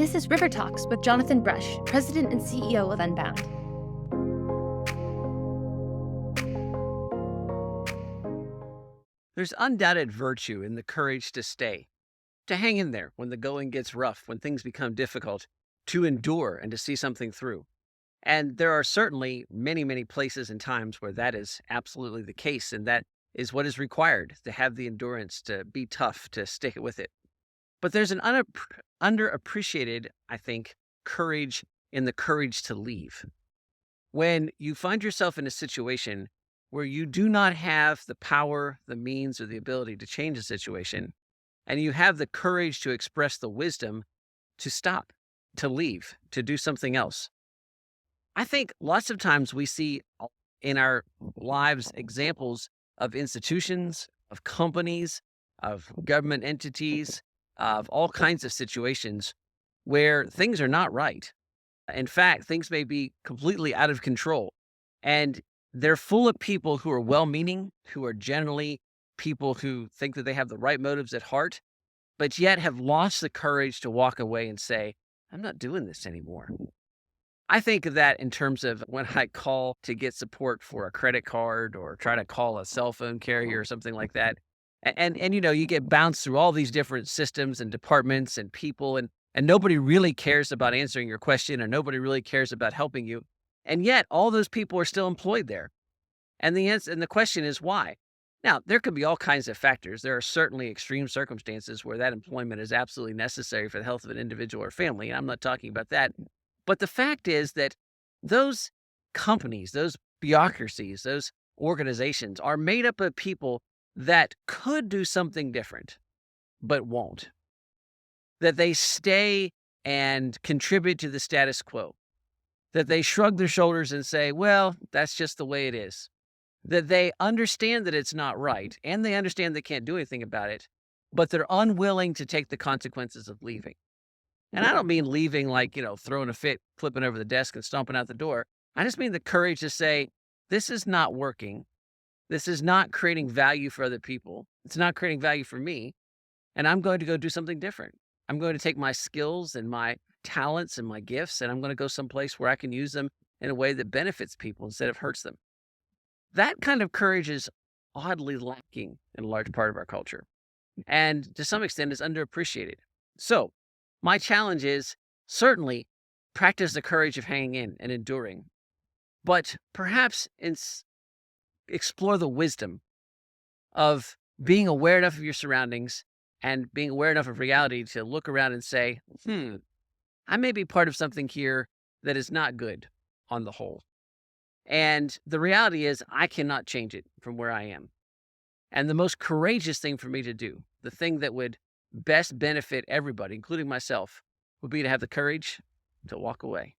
This is RiverTalks with Jonathan Brush, President and CEO of Unbound. There's undoubted virtue in the courage to stay, to hang in there when the going gets rough, when things become difficult, to endure and to see something through. And there are certainly many, many places and times where that is absolutely the case. And that is what is required to have the endurance, to be tough, to stick with it. But there's an underappreciated, I think, courage in the courage to leave. When you find yourself in a situation where you do not have the power, the means, or the ability to change the situation, and you have the courage to express the wisdom to stop, to leave, to do something else. I think lots of times we see in our lives examples of institutions, of companies, of government entities, of all kinds of situations where things are not right. In fact, things may be completely out of control. And they're full of people who are well meaning, who are generally people who think that they have the right motives at heart, but yet have lost the courage to walk away and say, I'm not doing this anymore. I think of that in terms of when I call to get support for a credit card or try to call a cell phone carrier or something like that. And you get bounced through all these different systems and departments and people, and nobody really cares about answering your question, or nobody really cares about helping you. And yet all those people are still employed there. And the question is why? Now, there could be all kinds of factors. There are certainly extreme circumstances where that employment is absolutely necessary for the health of an individual or family. And I'm not talking about that. But the fact is that those companies, those bureaucracies, those organizations are made up of people that could do something different, but won't. That they stay and contribute to the status quo. That they shrug their shoulders and say, well, that's just the way it is. That they understand that it's not right, and they understand they can't do anything about it, but they're unwilling to take the consequences of leaving. And I don't mean leaving like, throwing a fit, flipping over the desk and stomping out the door. I just mean the courage to say, this is not working. This is not creating value for other people. It's not creating value for me. And I'm going to go do something different. I'm going to take my skills and my talents and my gifts, and I'm going to go someplace where I can use them in a way that benefits people instead of hurts them. That kind of courage is oddly lacking in a large part of our culture, and to some extent is underappreciated. So my challenge is certainly practice the courage of hanging in and enduring, but perhaps explore the wisdom of being aware enough of your surroundings and being aware enough of reality to look around and say, I may be part of something here that is not good on the whole. And the reality is I cannot change it from where I am. And the most courageous thing for me to do, the thing that would best benefit everybody, including myself, would be to have the courage to walk away.